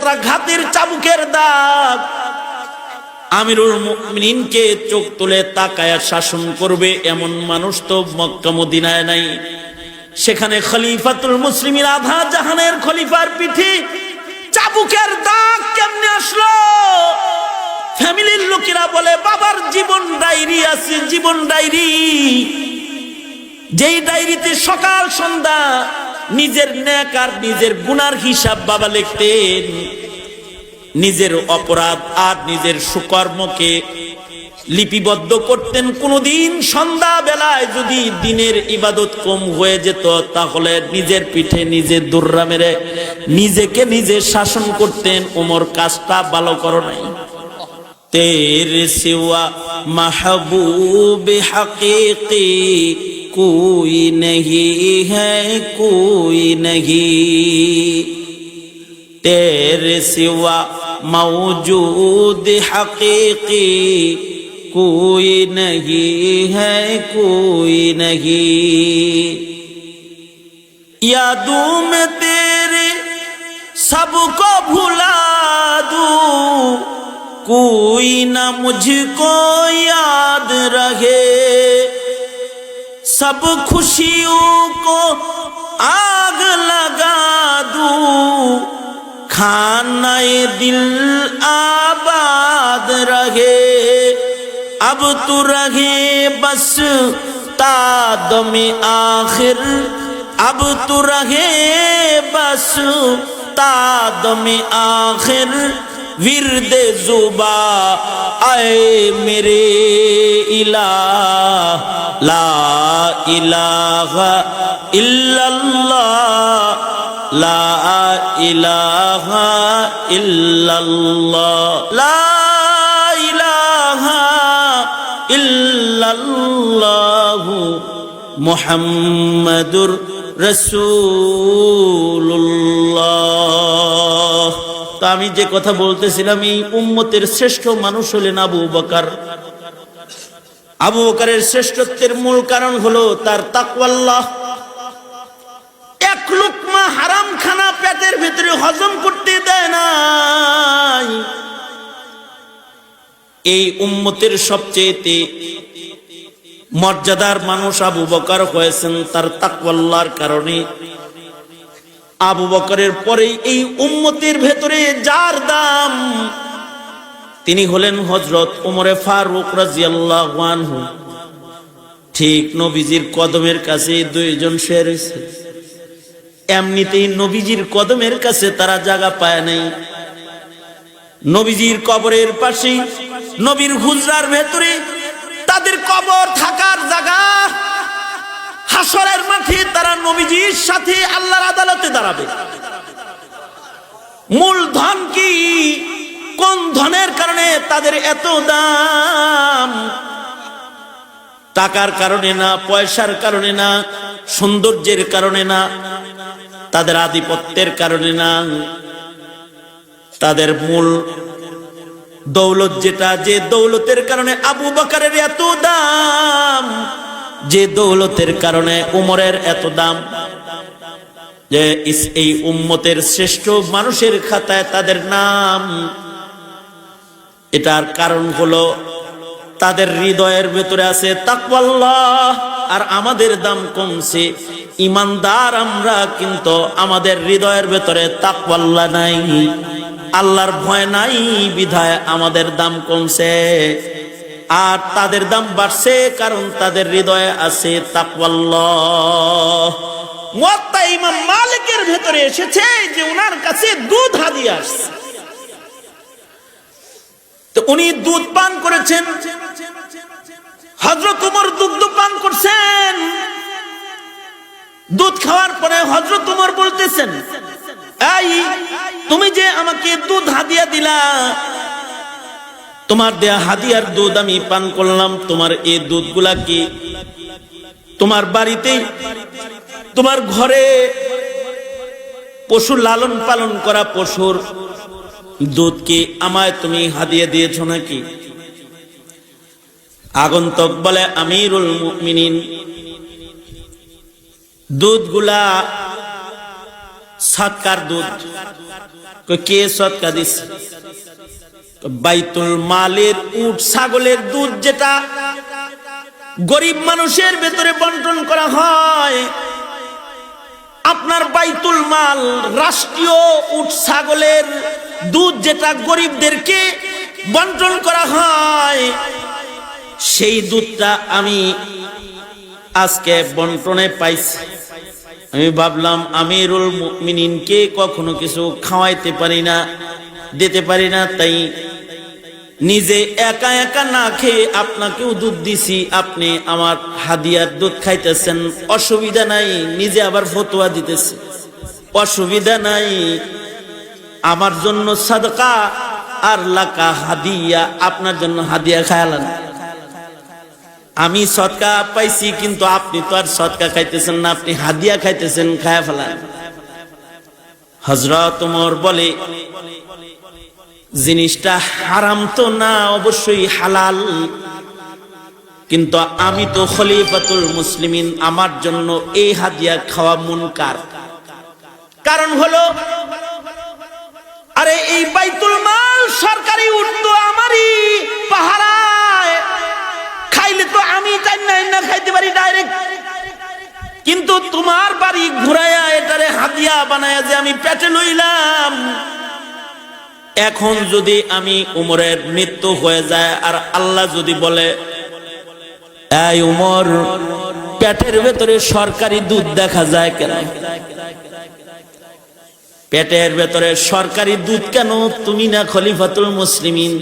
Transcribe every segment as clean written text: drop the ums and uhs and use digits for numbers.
শত্রাঘাতের চাবুকের দাগ আমিরুল মুমিনিনকে চোখ তুলে তাকায়া শাসন করবে এমন মানুষ তো মক্কা মদিনায় নাই। সেখানে খলিফাতুল মুসলিমিন আধা জাহানের খলিফার পিঠে চাবুকের দাগ কেমনে আসলো? ফ্যামিলির লোকেরা বলে বাবার জীবন ডায়েরি আছে, জীবন ডায়েরি, যেই ডায়েরিতে সকাল সন্ধ্যা নিজের নেক আর নিজের গুনার হিসাব বাবা লিখতেন। নিজের অপরাধ আর নিজের সুকর্মকে লিপিবদ্ধ করতেন। কোনদিন সন্ধ্যা বেলায় যদি দিনের ইবাদত কম হয়ে যেত তাহলে নিজের পিঠে নিজে দুর্রা মেরে নিজেকে নিজে শাসন করতেন, ওমর কাজটা ভালো করো নাই। তেরে সিওয়া মাহবুব হকীকি কোই নহি হ্যায় কোই নহি, तेरे सिवा मौजूद हकीकी कोई नहीं है कोई नहीं। यादों में तेरे सबको भुला दूं, कोई ना मुझको याद रहे, सब खुशियों को आग लगा दूं, खानाए दिल आबाद रहे, अब तू रहे बस तादमे आखिर, अब तू रहे बस तादमे आखिर, विर्दे जुबा आए मेरे इलाह, ला इलाहा इल्लल्लाह, ला इलाहा इल्लल्लाह, ला इलाहा इल्लल्लाह मुहम्मदुर রাসূলুল্লাহ। তো আমি যে কথা বলতেছিলাম, এই উম্মতের শ্রেষ্ঠ মানুষ হলেন আবু বকর। আবু বকরের শ্রেষ্ঠত্বের মূল কারণ হলো তার তাকওয়াল্লাহ। এক লুকমা হারাম খানা পেটের ভিতরে হজম করতে দেয় নাই। এই উম্মতের সবচেয়ে মর্যাদার মানুষ আবু বকর হয়েছেন তার তাকওয়াল্লাহর কারণে। আবু বকরের পরে এই উম্মতের ভেতরে যার দাম তিনি হলেন হযরত ওমরে ফারুক রাদিয়াল্লাহু আনহু। ঠিক নবীজির কদমের কাছে দুইজন শুয়ে রয়েছে। এমনিতেই নবীজির কদমের কাছে তারা জায়গা পায় নাই। নবীজির কবরের পাশে, নবীর হুজরার ভেতরে তাদের কবর থাকার জায়গা। হাসরের মাঠে তারা নবীজির সাথে আল্লাহর আদালতে দাঁড়াবে। মূলধন কি? কোন ধনের কারণে তাদের এত দাম? টাকার কারণে না, পয়সার কারণে না, সৌন্দর্যের কারণে না, তাদের আধিপত্যের কারণে না। তাদের মূল দৌলত যেটা, যে দৌলতের কারণে আবু বকরের এত দাম, যে দৌলতের কারণে উমরের এত দাম, যে এই উম্মতের শ্রেষ্ঠ মানুষের খাতায় তাদের নাম, এটার কারণ হলো তাদের হৃদয়ের ভেতরে আছে তাকওয়াল্লাহ। আর আমাদের দাম কমছে, ইমানদার আমরা, কিন্তু আমাদের হৃদয়ের ভেতরে তাকওয়াল্লাহ নাই, আল্লাহর ভয় নাই, বিধায় আমাদের দাম কমছে। আর তাদের দাম বাড়ছে কারণ তাদের হৃদয়ে আছে তাকওয়াল্লাহ। মুয়াত্তা ইমাম মালিকের ভেতরে এসেছে যে উনার কাছে দুধ হাদিয়া আসছে। তো উনি দুধ পান করেছেন, হযরত ওমর দুধ পান করছেন। দুধ খাওয়ার পরে হযরত ওমর বলতেছেন, এই তুমি যে আমাকে দুধ হাদিয়া দিলা, তোমার দেয়া হাদিয়ার দুধ আমি পান করলাম, তোমার এই দুধগুলা কি তোমার বাড়িতে, তোমার ঘরে পশু লালন পালন করা পশুর দুধ কি আমায় তুমি হাদিয়া দিয়েছো নাকি? আগন্তুক বলে, আমিরুল মুমিনিন, দুধগুলা সদকার দুধ। কে সদকা দিছে? বাইতুল মালের উট ছাগলের দুধ যেটা গরিব মানুষের ভেতরে বন্টন করা হয়। আপনার বাইতুল মাল রাষ্ট্রীয় উট ছাগলের দুধ যেটা গরিবদেরকে বন্টন করা হয়, সেই দুধটা আমি আজকে বন্টনে পাইছি। আমি ভাবলাম আমিরুল মুমিনিনকে কখনো কিছু খাওয়াইতে পারি না, দিতে পারি না, তাই নিজে একা একা না খেয়ে আপনাকেও দুধ দিছি, আপনি আমার হাদিয়ার দুধ খাইতেছেন, অসুবিধা নাই। নিজে আবার ফতোয়া দিতেছে, অসুবিধা নাই, আমার জন্য সাদকা আর লাকা হাদিয়া, আপনার জন্য হাদিয়া খায়ালান। আমি সদকা পাইছি, কিন্তু আপনি তো আর সদকা খাইতেছেন না, আপনি হাদিয়া খাইতেছেন, খায়া ফেলান। হযরত ওমর বলে, জিনিসটা হারাম তো না, অবশ্যই হালাল, কিন্তু আমি তো খলিফাতুল মুসলিমিন, আমার জন্য এই হাদিয়া খাওয়া মুনকার। কারণ হলো, আরে এই বাইতুল মাল সরকারি উঠতো আমারই পাহারায়, খাইলে তো আমি না খাইতে পারি ডাইরেক্ট, কিন্তু তোমার বাড়ি ঘুরাইয়া এটারে হাদিয়া বানায়া যে আমি পেটে লইলাম। এখন যদি আমি উমরের মৃত্যু হয়ে যায় আর আল্লাহ যদি বলে, এই উমর, পেটের ভেতরে সরকারি দুধ দেখা যায় কেন? পেটের ভেতরে সরকারি দুধ কেন? তুমি না খলিফাতুল মুসলিমিন,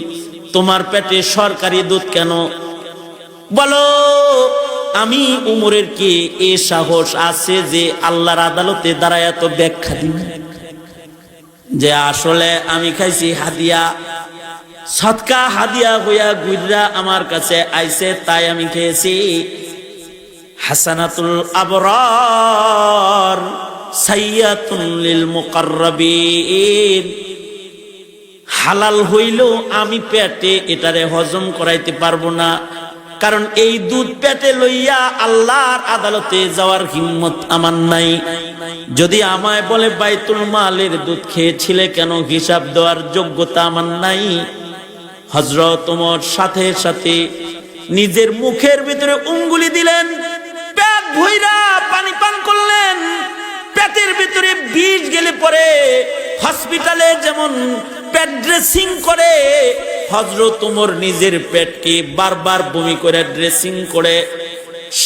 তোমার পেটে সরকারি দুধ কেন? বলো, আমি উমরের কি এ সাহস আছে যে আল্লাহর আদালতে দাঁড়ায় এত ব্যাখ্যা দিন যে আসলে আমি খাইছি হাদিয়া, সদকা হাদিয়া হইয়া গুইরা আমার কাছে আইছে, তাই আমি খেয়েছি। হাসানাতুল আবরার সাইয়াতুন লিল মুকাররাবিন, হালাল হইলেও আমি পেটে এটারে হজম করাইতে পারবো না, কারণ এই দুধ পেটে লইয়া আল্লাহর আদালতে যাওয়ার হিম্মত আমার নাই। যদি আমায় বলে বাইতুল মালের দুধ খেয়েছিলে কেন, হিসাব দেওয়ার যোগ্যতা আমার নাই। হযরত ওমর সাথে সাথে নিজের মুখের ভিতরে উঙ্গুলি দিলেন, পেট ভইরা পানি পান করলেন। পেটের ভিতরে বিষ গেলে পরে হসপিটালে যেমন পেট ড্রেসিং করে, হযরত ওমর নিজের পেটকে বারবার বমি করে ড্রেসিং করে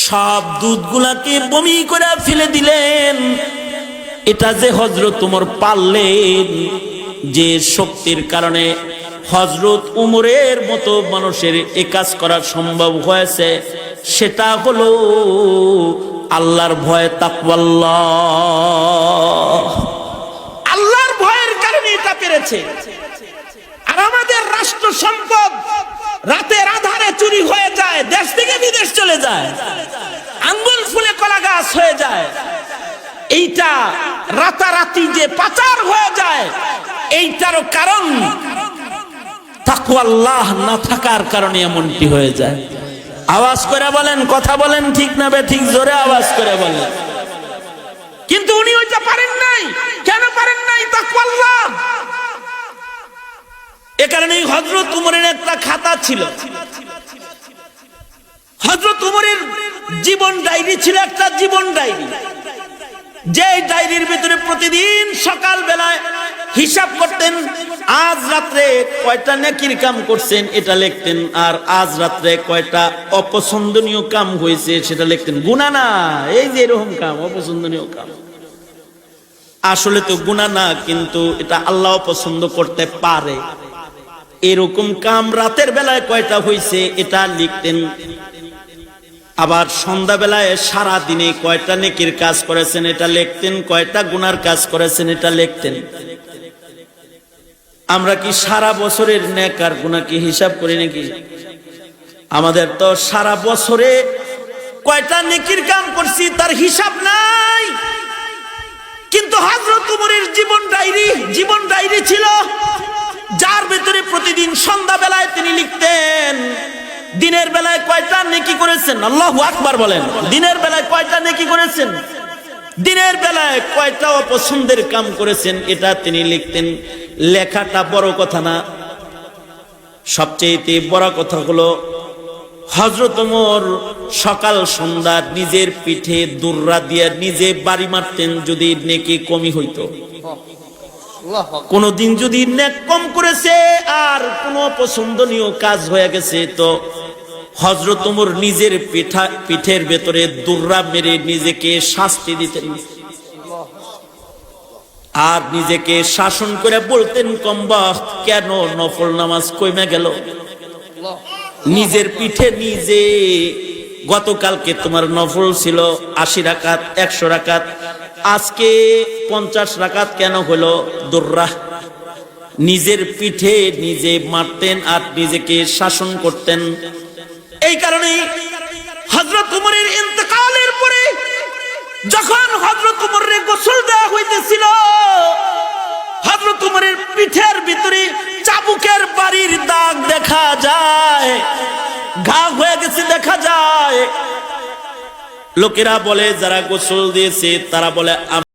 সব দুধগুলাকে বমি করে ফেলে দিলেন। এটা যে হযরত ওমর পারলেন, যে শক্তির কারণে হযরত ওমরের মতো মানুষের এই কাজ করা সম্ভব হয়েছে, সেটা হলো আল্লাহর ভয়, তাকওয়াল্লাহ। আল্লাহর ভয়ের কারণে এটা পেরেছে। আর আমাদের রাষ্ট্র সম্পদ রাতের আধারে চুরি হয়ে যায়, দেশ থেকে বিদেশ চলে যায়, আঙ্গুল ফুলে কলা গাছ হয়ে যায়, এইটা রাতারাতি যে পাচার হয়ে যায়, এইটারও কারণ তাকওয়াল্লাহ না থাকার কারণে এমনটি হয়ে যায়। আওয়াজ করে বলেন, কথা বলেন, ঠিক না বে ঠিক? জোরে আওয়াজ করে বলেন। কিন্তু উনি ওইটা পারেন নাই। কেন পারেন নাই? তাকওয়াল্লাহ। এ কারণেই হযরত ওমরের একটা খাতা ছিল। হযরত ওমরের জীবন ডায়েরি ছিল, একটা জীবন ডায়েরি, যে ডায়েরির ভিতরে প্রতিদিন সকাল বেলায় হিসাব করতেন। আজ রাত্রে কয়টা নেকির কাম করছেন এটা লিখতেন, আর আজ রাত্রে কয়টা অপছন্দনীয় কাম হয়েছে সেটা লিখতেন। গুনাহ না, এই যে এরকম কাম, অপছন্দনীয় কাম, আসলে তো গুনাহ না, কিন্তু এটা আল্লাহ পছন্দ করতে পারে। এরকম কাম রাতের বেলায় কয়টা হয়েছে এটা লিখতেন। আবার সন্ধ্যা বেলায় সারা দিনে কয়টা নেকির কাজ করেছেন এটা লিখতেন, কয়টা গুনার কাজ করেছেন এটা লিখতেন। আমরা কি সারা বছরের নেক আর গুনাহ কি হিসাব করি নাকি? আমাদের তো সারা বছরে কয়টা নেকির কাম করছি তার হিসাব নাই। কিন্তু হযরত ওমরের জীবন ডায়েরি ছিল, যার ভিতরে প্রতিদিন সন্ধ্যা বেলায় তিনি লিখতেন দিনের বেলায় কয়টা নেকি করেছেন। আল্লাহু আকবার বলেন। দিনের বেলায় কয়টা নেকি করেছেন, দিনের বেলায় কয়টা অপছন্দের কাম করেছেন এটা তিনি লিখতেন। লেখাটা বড় কথা না, সবচেয়ে বড় কথা হলো হযরত ওমর সকাল সন্ধ্যা নিজের পিঠে দুর্রা দিয়ে নিজে বাড়ি মারতেন যদি নেকি কমই হইতো। কোনদিন যদি নেক কম করেছে আর কোন অপছন্দনীয় কাজ হয়ে গেছে তো হযরত ওমর নিজের পিঠের ভেতরে দুর্রা মেরে নিজেকে শাস্তি দিতেন আর নিজেকে শাসন করে বলতেন, কমবখত কেন নফল নামাজ কইমা গেল? নিজের পিঠে নিজে, গতকালকে তোমার নফল ছিল 80 রাকাত 100 রাকাত, আজকে 50 রাকাত কেন হলো? দুর্রা। নিজের পিঠে নিজে মারতেন আর নিজেকে শাসন করতেন। এই কারণে হযরত ওমরের ইন্তেকালের পরে যখন হযরত ওমরের গোসল দেওয়া হইতেছিল, হযরত ওমরের পিঠের ভিতরে চাবুকের বাড়ির দাগ দেখা যায়, ঘা হয়ে গেছে দেখা যায়। লোকেরা বলে, যারা গোসল দিয়েছে তারা বলে